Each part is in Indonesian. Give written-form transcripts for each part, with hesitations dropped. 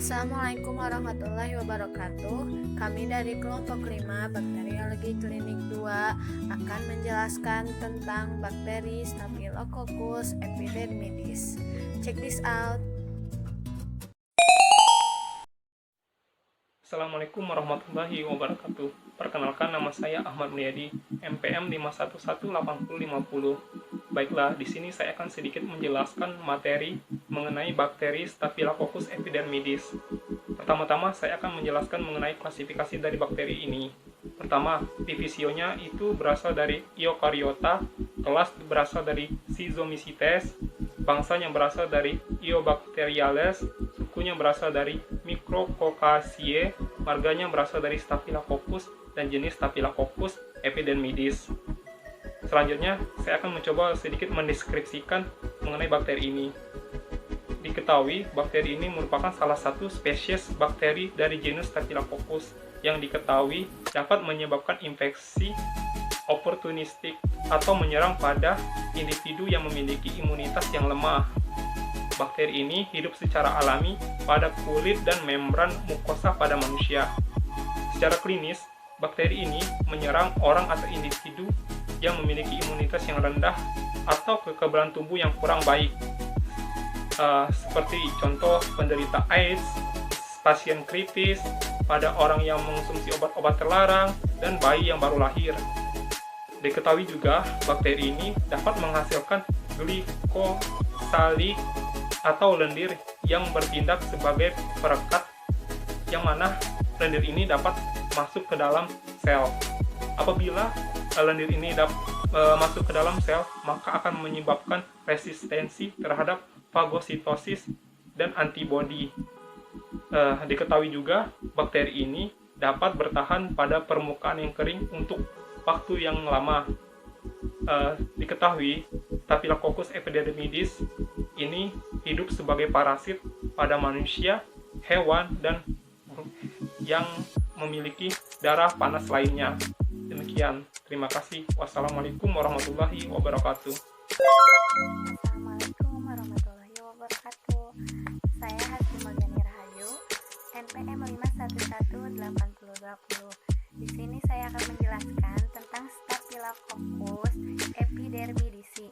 Assalamualaikum warahmatullahi wabarakatuh. Kami dari kelompok 5 Bakteriologi Klinik 2 akan menjelaskan tentang bakteri Staphylococcus epidermidis. Check this out. Assalamualaikum warahmatullahi wabarakatuh. Perkenalkan, nama saya Ahmad Mulyadi, MPM 5118050. Baiklah, di sini saya akan sedikit menjelaskan materi mengenai bakteri Staphylococcus epidermidis. Pertama-tama saya akan menjelaskan mengenai klasifikasi dari bakteri ini. Pertama, divisionya itu berasal dari Eukaryota, kelas berasal dari Schizomycetes, bangsanya berasal dari Eubacteriales, sukunya berasal dari Micrococcaceae, marganya berasal dari Staphylococcus, dan jenis Staphylococcus epidermidis. Selanjutnya, saya akan mencoba sedikit mendeskripsikan mengenai bakteri ini. Diketahui, bakteri ini merupakan salah satu spesies bakteri dari genus Staphylococcus yang diketahui dapat menyebabkan infeksi oportunistik atau menyerang pada individu yang memiliki imunitas yang lemah. Bakteri ini hidup secara alami pada kulit dan membran mukosa pada manusia. Secara klinis, bakteri ini menyerang orang atau individu yang memiliki imunitas yang rendah atau kekebalan tubuh yang kurang baik. Seperti contoh penderita AIDS, pasien kritis, pada orang yang mengonsumsi obat-obat terlarang, dan bayi yang baru lahir. Diketahui juga, bakteri ini dapat menghasilkan glikosalik atau lendir yang bertindak sebagai perekat, yang mana lendir ini dapat masuk ke dalam sel. Apabila lendir ini masuk ke dalam sel, maka akan menyebabkan resistensi terhadap fagositosis dan antibodi. Diketahui juga, bakteri ini dapat bertahan pada permukaan yang kering untuk waktu yang lama. Diketahui, Staphylococcus epidermidis ini hidup sebagai parasit pada manusia, hewan, dan yang memiliki darah panas lainnya. Demikian, terima kasih. Wassalamualaikum warahmatullahi wabarakatuh. Assalamualaikum warahmatullahi wabarakatuh. Saya Hasbimah Gani Rahayu, NPM 5118020. Di sini saya akan menjelaskan tentang Staphylococcus epidermidis.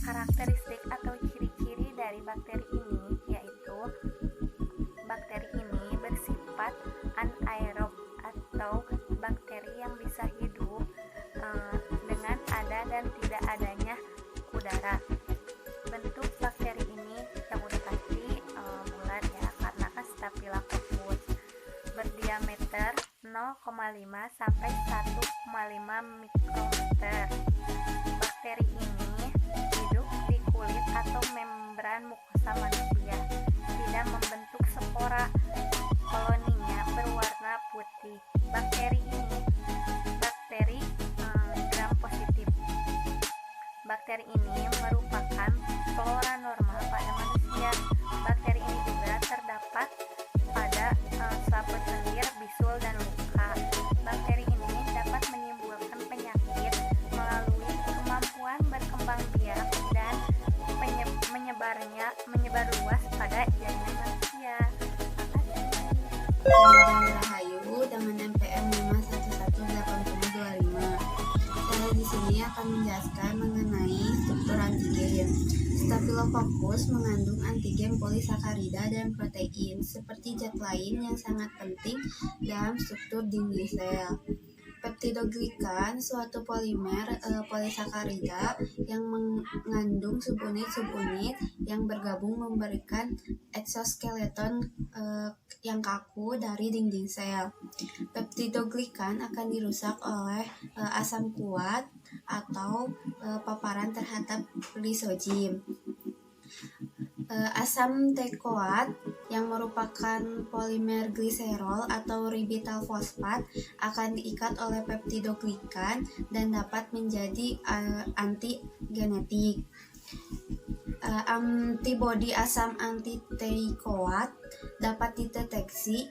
Karakteristik atau ciri-ciri dari bakteri ini yaitu bakteri ini bersifat anaerob atau bakteri yang bisa hidup dengan ada dan tidak adanya udara. Bentuk bakteri ini yang udah pasti bulat ya, karena kan Staphylococcus berdiameter 0,5 sampai 1,5 mikrometer. Bakteri ini hidup di kulit atau membran mukosa manusia, tidak membentuk spora. Koloninya berwarna putih. Bakteri ini gram positif. Bakteri ini merupakan flora normal pada manusia. Bakteri ini juga terdapat pada selaput lendir, bisul, dan luka. Bakteri ini dapat menimbulkan penyakit melalui kemampuan berkembang biak dan menyebar luas pada janin manusia. Saya Rahayu dengan MPM 5118025. Saya di sini akan menjelaskan mengenai struktur antigen. Staphylococcus mengandung antigen polisakarida dan protein seperti zat lain yang sangat penting dalam struktur dinding sel. Peptidoglikan, suatu polimer polisakarida yang mengandung subunit-subunit yang bergabung memberikan eksoskeleton yang kaku dari dinding sel. Peptidoglikan akan dirusak oleh asam kuat atau paparan terhadap lisozim. Asam teikoat yang merupakan polimer gliserol atau ribital fosfat akan diikat oleh peptidoglikan dan dapat menjadi anti genetik. antibodi asam antiteikoat dapat dideteksi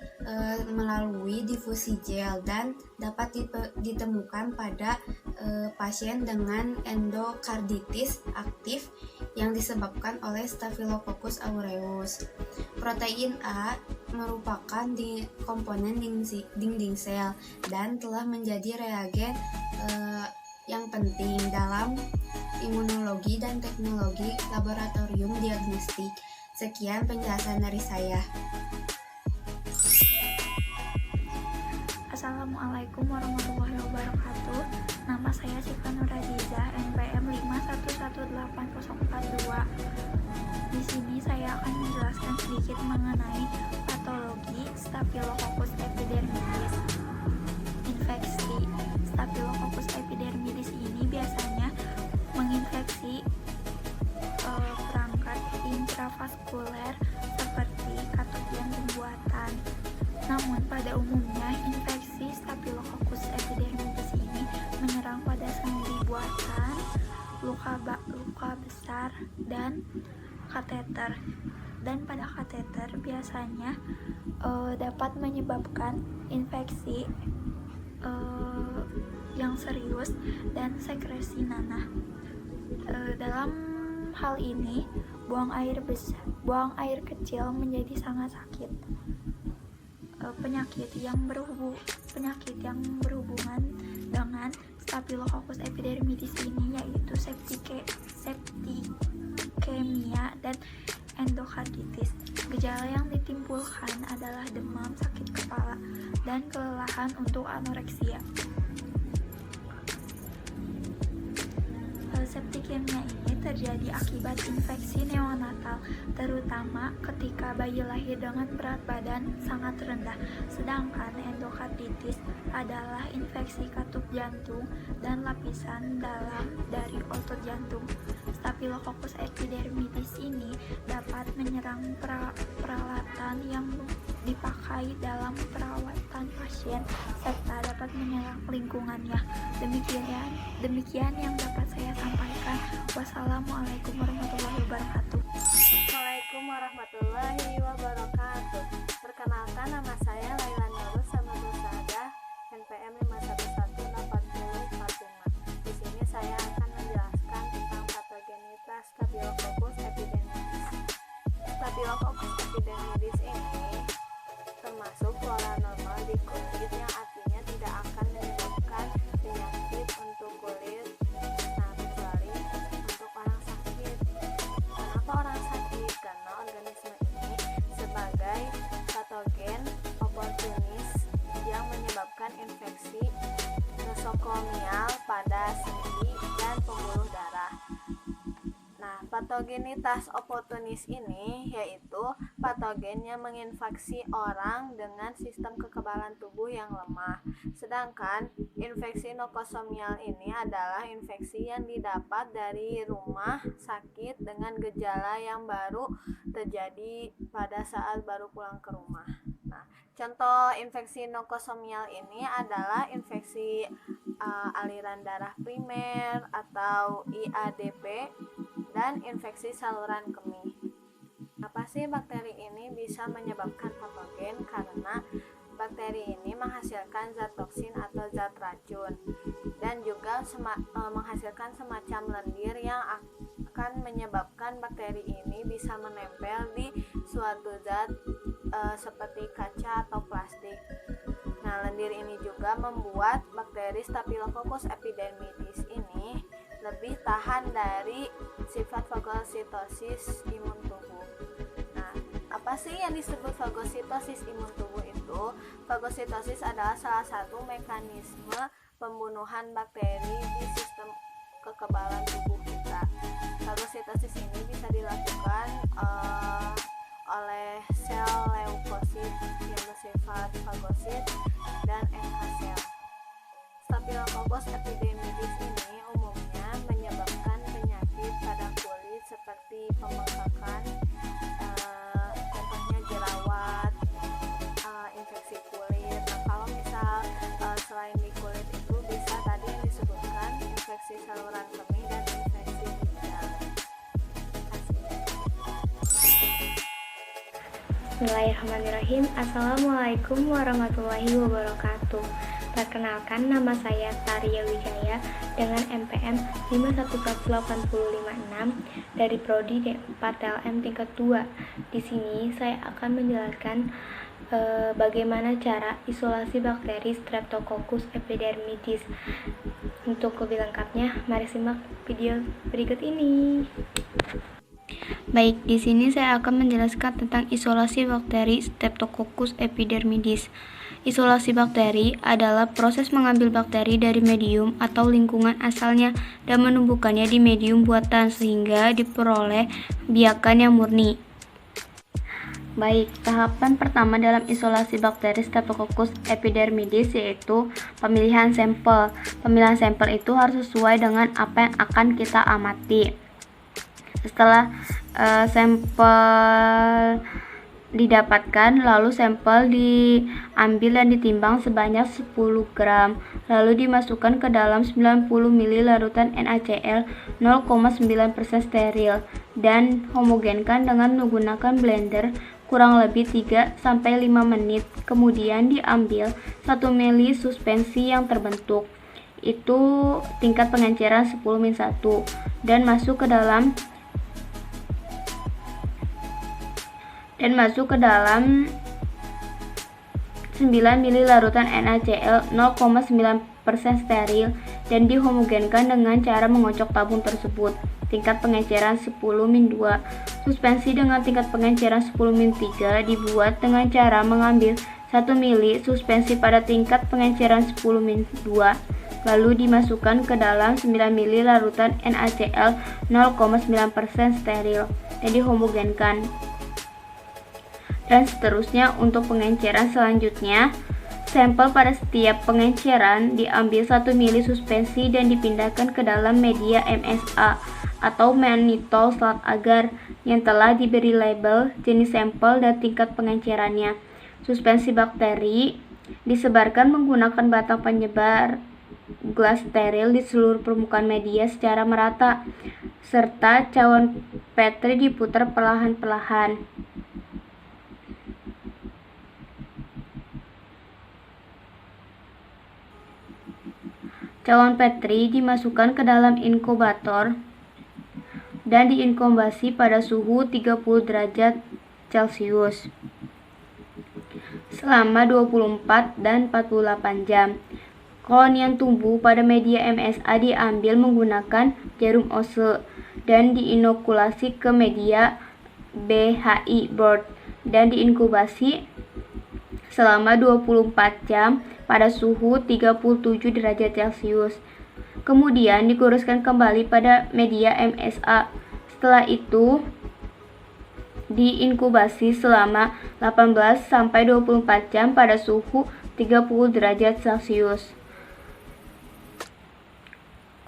melalui difusi gel dan dapat ditemukan pada pasien dengan endokarditis aktif yang disebabkan oleh Staphylococcus aureus. Protein A merupakan komponen dinding sel dan telah menjadi reagen yang penting dalam imunologi dan teknologi laboratorium diagnostik. Sekian penjelasan dari saya. Assalamualaikum warahmatullahi wabarakatuh. Nama saya Syifa Nuradiza, NPM 5118042. Di sini saya akan menjelaskan sedikit mengenai patologi Staphylococcus epidermidis. Infeksi Staphylococcus epidermidis ini biasanya menginfeksi perangkat intravaskuler seperti katup jantung buatan. Namun pada umumnya infeksi Staphylococcus epidermidis ini menyerang pada sendi buatan, luka besar, dan kateter. Dan pada kateter biasanya dapat menyebabkan infeksi yang serius dan sekresi nanah. Dalam hal ini buang air kecil menjadi sangat sakit. Penyakit yang berhubungan dengan Staphylococcus epidermidis ini yaitu septikemia dan endokarditis. Gejala yang ditimbulkan adalah demam, sakit kepala, dan kelelahan untuk anoreksia. Septikemia ini terjadi akibat infeksi neonatal, terutama ketika bayi lahir dengan berat badan sangat rendah. Sedangkan endokarditis adalah infeksi katup jantung dan lapisan dalam dari otot jantung. Staphylococcus epidermidis ini dapat menyerang peralatan yang dipakai dalam perawatan pasien serta dapat menyerang lingkungannya. Demikian yang dapat saya sampaikan. Wassalamualaikum warahmatullahi wabarakatuh. Assalamualaikum warahmatullahi wabarakatuh. Perkenalkan, nama saya Laila Nurul Samadusada, NPM 5114045. Di sini saya akan menjelaskan tentang patogenitas Staphylococcus epidermidis. Staphylococcus epidermidis ini termasuk flora normal di kulit yang artinya tidak akan menyebabkan penyakit untuk kulit, kecuali untuk orang sakit. Kenapa orang sakit? Karena organisme ini sebagai patogen oportunis yang menyebabkan infeksi nosokomial pada sendi dan pembuluh darah. Nah, patogenitas oportunis ini yaitu patogen yang menginfeksi orang dengan sistem kekebalan tubuh yang lemah. Sedangkan infeksi nosokomial ini adalah infeksi yang didapat dari rumah sakit dengan gejala yang baru terjadi pada saat baru pulang ke rumah. Nah, contoh infeksi nosokomial ini adalah infeksi aliran darah primer atau IADP dan infeksi saluran kemih. Apa sih bakteri ini bisa menyebabkan patogen? Karena bakteri ini menghasilkan zat toksin atau zat racun dan juga menghasilkan semacam lendir yang akan menyebabkan bakteri ini bisa menempel di suatu zat seperti kaca atau plastik. Nah, lendir ini juga membuat bakteri Staphylococcus epidermidis ini lebih tahan dari sifat fagositosis imun tubuh. Nah, apa sih yang disebut fagositosis imun tubuh itu? Fagositosis adalah salah satu mekanisme pembunuhan bakteri di sistem kekebalan tubuh kita. Fagositosis ini bisa dilakukan oleh sel leukosit yang bersifat fagosit dan NK sel. Staphylococcus epidermidis ini umumnya menyebabkan penyakit pada kulit seperti pembengkakan, contohnya jerawat, infeksi kulit. Nah, kalau misal selain di kulit itu bisa tadi yang disebutkan infeksi saluran kemih dan infeksi ginjal. Bismillahirrahmanirrahim. Assalamualaikum warahmatullahi wabarakatuh. Perkenalkan, nama saya Taria Wijaya dengan MPM 511856 dari Prodi D4 TLM tingkat 2. Di sini saya akan menjelaskan bagaimana cara isolasi bakteri Streptococcus epidermidis. Untuk lebih lengkapnya, mari simak video berikut ini. Baik, di sini saya akan menjelaskan tentang isolasi bakteri Streptococcus epidermidis. Isolasi bakteri adalah proses mengambil bakteri dari medium atau lingkungan asalnya dan menumbuhkannya di medium buatan sehingga diperoleh biakan yang murni. Baik, tahapan pertama dalam isolasi bakteri Streptococcus epidermidis yaitu pemilihan sampel. Pemilihan sampel itu harus sesuai dengan apa yang akan kita amati. Setelah sampel didapatkan, lalu sampel diambil dan ditimbang sebanyak 10 gram, lalu dimasukkan ke dalam 90 ml larutan NaCl 0,9% steril dan homogenkan dengan menggunakan blender kurang lebih 3-5 menit. Kemudian diambil 1 ml suspensi yang terbentuk, itu tingkat pengenceran 10-1, dan masuk ke dalam 9 ml larutan NaCl 0,9% steril dan dihomogenkan dengan cara mengocok tabung tersebut. Tingkat pengenceran 10-2. Suspensi dengan tingkat pengenceran 10-3 dibuat dengan cara mengambil 1 ml suspensi pada tingkat pengenceran 10-2, lalu dimasukkan ke dalam 9 ml larutan NaCl 0,9% steril dan dihomogenkan. Dan seterusnya untuk pengenceran selanjutnya, sampel pada setiap pengenceran diambil 1 ml suspensi dan dipindahkan ke dalam media MSA atau mannitol slat agar yang telah diberi label jenis sampel dan tingkat pengencerannya. Suspensi bakteri disebarkan menggunakan batang penyebar gelas steril di seluruh permukaan media secara merata, serta cawan Petri diputar perlahan-lahan. Cawan Petri dimasukkan ke dalam inkubator dan diinkubasi pada suhu 30 derajat Celcius selama 24 dan 48 jam. Koloni yang tumbuh pada media MSA diambil menggunakan jarum ose dan diinokulasi ke media BHI board dan diinkubasi selama 24 jam pada suhu 37 derajat Celcius. Kemudian dikuruskan kembali pada media MSA. Setelah itu diinkubasi selama 18-24 jam pada suhu 30 derajat Celcius.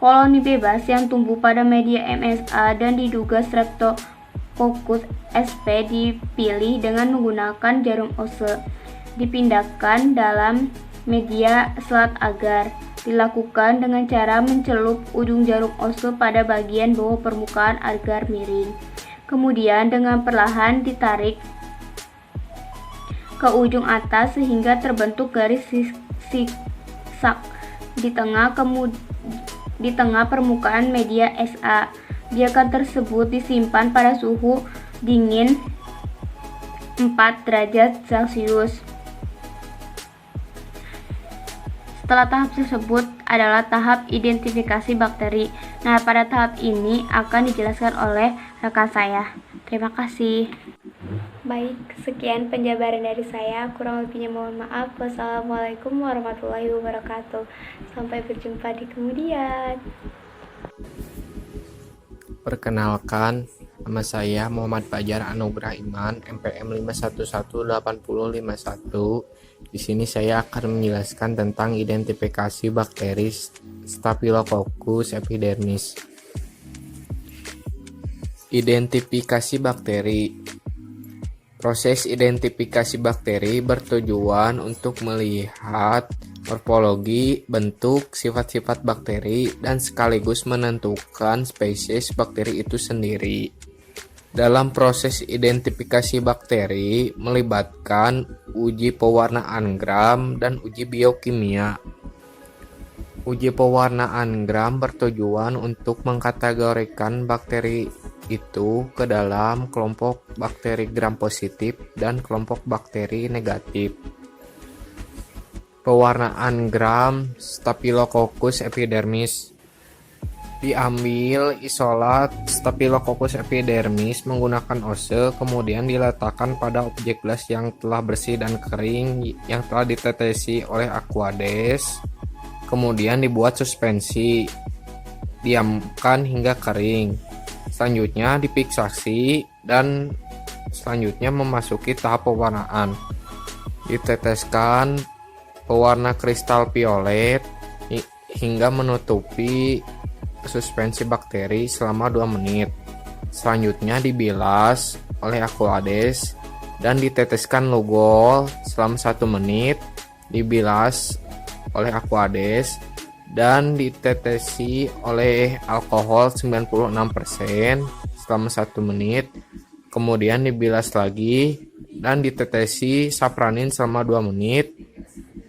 Koloni bebas yang tumbuh pada media MSA dan diduga Streptococcus sp dipilih dengan menggunakan jarum ose. Dipindahkan dalam media slat agar. Dilakukan dengan cara mencelup ujung jarum ose pada bagian bawah permukaan agar miring. Kemudian dengan perlahan ditarik ke ujung atas sehingga terbentuk garis zigzag di tengah permukaan media SA. Biakan tersebut disimpan pada suhu dingin 4 derajat Celcius. Setelah tahap tersebut adalah tahap identifikasi bakteri. Nah, pada tahap ini akan dijelaskan oleh rekan saya. Terima kasih. Baik, sekian penjabaran dari saya. Kurang lebihnya mohon maaf. Wassalamualaikum warahmatullahi wabarakatuh. Sampai berjumpa di kemudian. Perkenalkan, nama saya Muhammad Fajar Anugrah Iman, MPM 5118051. Di sini saya akan menjelaskan tentang identifikasi bakteri Staphylococcus epidermis. Identifikasi bakteri. Proses identifikasi bakteri bertujuan untuk melihat morfologi, bentuk, sifat-sifat bakteri, dan sekaligus menentukan spesies bakteri itu sendiri. Dalam proses identifikasi bakteri melibatkan uji pewarnaan gram dan uji biokimia. Uji pewarnaan gram bertujuan untuk mengkategorikan bakteri itu ke dalam kelompok bakteri gram positif dan kelompok bakteri negatif. Pewarnaan gram Staphylococcus epidermis. Diambil isolat Staphylococcus epidermis menggunakan ose, kemudian diletakkan pada objek gelas yang telah bersih dan kering yang telah ditetesi oleh Aquades. Kemudian dibuat suspensi, diamkan hingga kering. Selanjutnya difiksasi dan selanjutnya memasuki tahap pewarnaan. Diteteskan pewarna kristal violet hingga menutupi suspensi bakteri selama 2 menit. Selanjutnya dibilas oleh Aquades dan diteteskan Lugol selama 1 menit, dibilas oleh Aquades dan ditetesi oleh alkohol 96% selama 1 menit, kemudian dibilas lagi dan ditetesi sapranin selama 2 menit,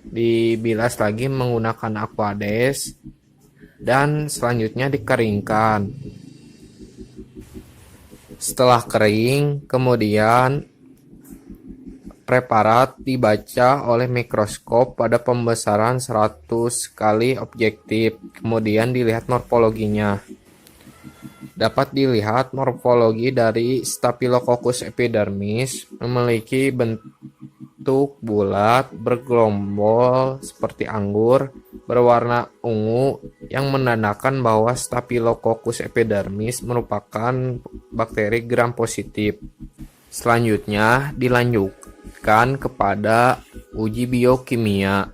dibilas lagi menggunakan Aquades dan selanjutnya dikeringkan. Setelah kering, kemudian preparat dibaca oleh mikroskop pada pembesaran 100 kali objektif, kemudian dilihat morfologinya. Dapat dilihat morfologi dari Staphylococcus epidermis memiliki bentuk bulat, bergelombol seperti anggur, berwarna ungu yang menandakan bahwa Staphylococcus epidermis merupakan bakteri gram positif. Selanjutnya dilanjutkan kepada uji biokimia.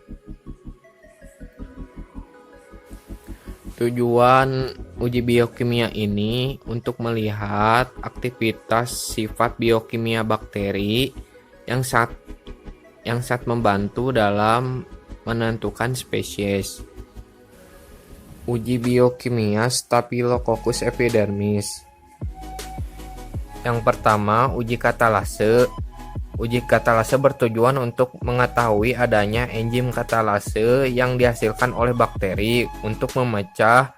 Tujuan uji biokimia ini untuk melihat aktivitas sifat biokimia bakteri yang sangat membantu dalam menentukan spesies. Uji biokimia Staphylococcus epidermis. Yang pertama, uji katalase. Uji katalase bertujuan untuk mengetahui adanya enzim katalase yang dihasilkan oleh bakteri untuk memecah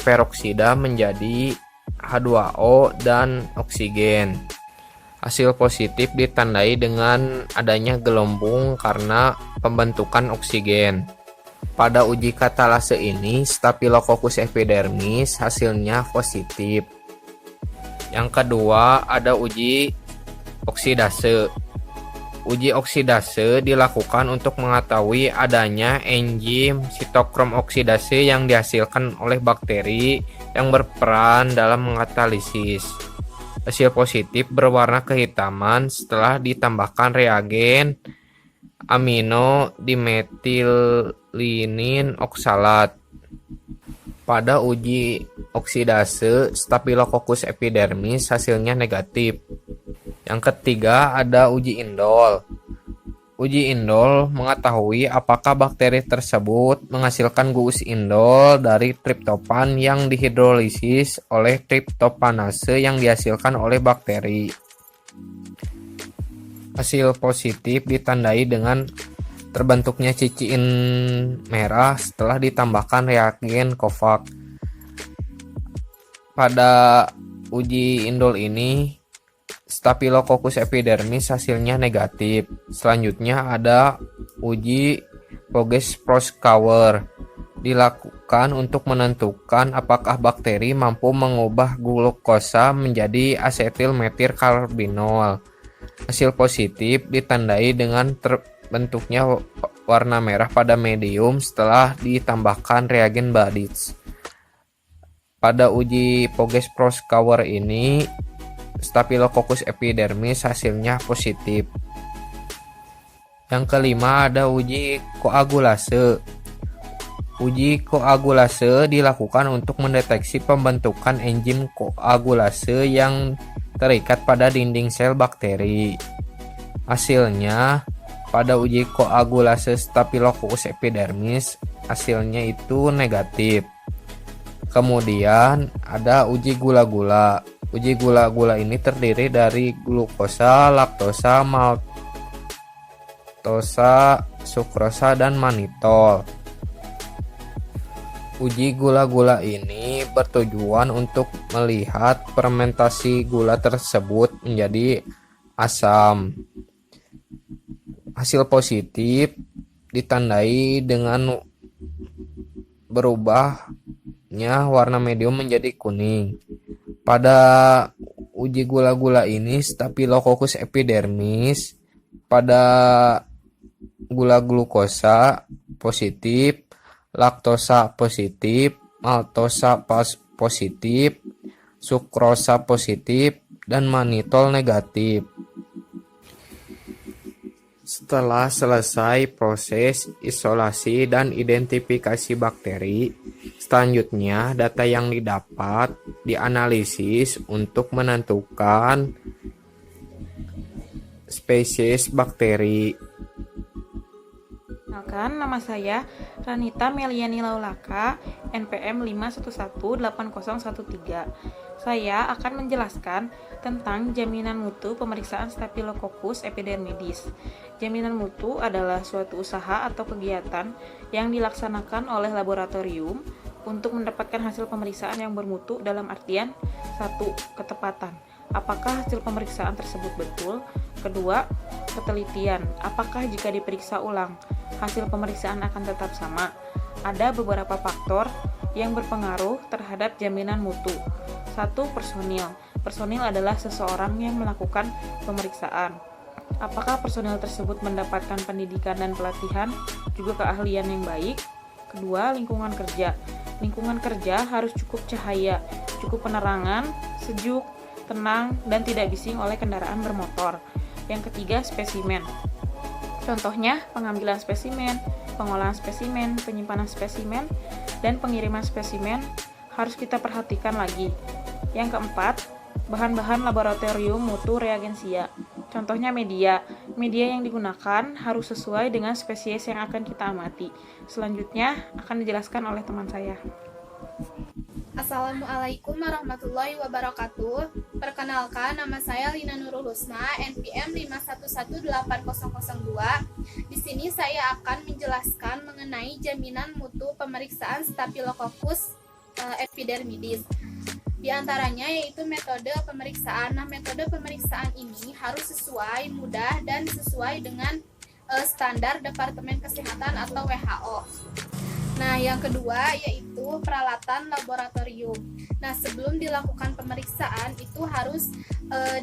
peroksida menjadi H2O dan oksigen. Hasil positif ditandai dengan adanya gelembung karena pembentukan oksigen. Pada uji katalase ini, Staphylococcus epidermis hasilnya positif. Yang kedua, ada uji oksidase. Uji oksidase dilakukan untuk mengetahui adanya enzim sitokrom oksidase yang dihasilkan oleh bakteri yang berperan dalam mengkatalisis. Hasil positif berwarna kehitaman setelah ditambahkan reagen amino dimetilinin oksalat. Pada uji oksidase Staphylococcus epidermis hasilnya negatif. Yang ketiga ada uji indol. Uji indol mengetahui apakah bakteri tersebut menghasilkan gugus indol dari triptofan yang dihidrolisis oleh triptofanase yang dihasilkan oleh bakteri. Hasil positif ditandai dengan terbentuknya ciciin merah setelah ditambahkan reagen Kovac. Pada uji indol ini Staphylococcus epidermis hasilnya negatif. Selanjutnya ada uji Voges-Proskauer. Dilakukan untuk menentukan apakah bakteri mampu mengubah glukosa menjadi asetil metilkarbinol. Hasil positif ditandai dengan terbentuknya warna merah pada medium setelah ditambahkan reagen Baditz. Pada uji Voges-Proskauer ini Staphylococcus epidermis hasilnya positif. Yang kelima ada uji koagulase. Uji koagulase dilakukan untuk mendeteksi pembentukan enzim koagulase yang terikat pada dinding sel bakteri. Hasilnya pada uji koagulase Staphylococcus epidermis hasilnya itu negatif. Kemudian ada uji gula-gula. Uji gula-gula ini terdiri dari glukosa, laktosa, maltosa, sukrosa, dan manitol. Uji gula-gula ini bertujuan untuk melihat fermentasi gula tersebut menjadi asam. Hasil positif ditandai dengan berubahnya warna medium menjadi kuning. Pada uji gula-gula ini Staphylococcus epidermis pada gula glukosa positif, laktosa positif, maltosa positif, sukrosa positif, dan manitol negatif. Setelah selesai proses isolasi dan identifikasi bakteri, selanjutnya data yang didapat dianalisis untuk menentukan spesies bakteri. Perkenalkan, nama saya Ranita Meliani Laulaka, NPM 5118013. Saya akan menjelaskan tentang jaminan mutu pemeriksaan Staphylococcus epidermidis. Jaminan mutu adalah suatu usaha atau kegiatan yang dilaksanakan oleh laboratorium untuk mendapatkan hasil pemeriksaan yang bermutu dalam artian 1. Ketepatan. Apakah hasil pemeriksaan tersebut betul? Kedua, ketelitian. Apakah jika diperiksa ulang, hasil pemeriksaan akan tetap sama? Ada beberapa faktor yang berpengaruh terhadap jaminan mutu. 1. Personil. Personil adalah seseorang yang melakukan pemeriksaan. Apakah personil tersebut mendapatkan pendidikan dan pelatihan, juga keahlian yang baik? Kedua, lingkungan kerja. Lingkungan kerja harus cukup cahaya, cukup penerangan, sejuk, tenang, dan tidak bising oleh kendaraan bermotor. Yang ketiga, spesimen. Contohnya, pengambilan spesimen, pengolahan spesimen, penyimpanan spesimen, dan pengiriman spesimen harus kita perhatikan lagi. Yang keempat, bahan-bahan laboratorium mutu reagensia. Contohnya media. Media yang digunakan harus sesuai dengan spesies yang akan kita amati. Selanjutnya akan dijelaskan oleh teman saya. Assalamualaikum warahmatullahi wabarakatuh. Perkenalkan, nama saya Lina Nurul Husna, NPM 5118002. Di sini saya akan menjelaskan mengenai jaminan mutu pemeriksaan Staphylococcus epidermidis. Di antaranya yaitu metode pemeriksaan. Nah, metode pemeriksaan ini harus sesuai, mudah, dan sesuai dengan standar Departemen Kesehatan atau WHO. Nah, yang kedua yaitu peralatan laboratorium. Nah, sebelum dilakukan pemeriksaan itu harus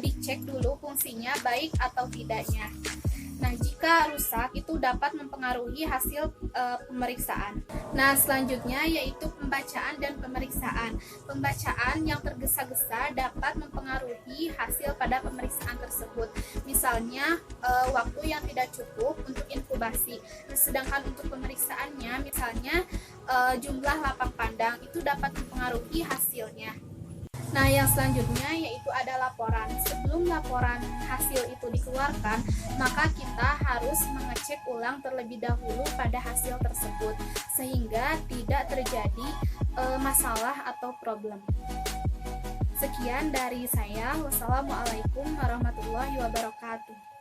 dicek dulu fungsinya baik atau tidaknya. Nah, jika rusak itu dapat mempengaruhi hasil pemeriksaan. Nah, selanjutnya yaitu pembacaan dan pemeriksaan. Pembacaan yang tergesa-gesa dapat mempengaruhi hasil pada pemeriksaan tersebut. Misalnya, waktu yang tidak cukup untuk inkubasi. Sedangkan untuk pemeriksaannya, misalnya jumlah lapang pandang itu dapat mempengaruhi hasilnya. Nah, yang selanjutnya yaitu ada laporan. Sebelum laporan hasil itu dikeluarkan, maka kita harus mengecek ulang terlebih dahulu pada hasil tersebut, sehingga tidak terjadi masalah atau problem. Sekian dari saya. Wassalamualaikum warahmatullahi wabarakatuh.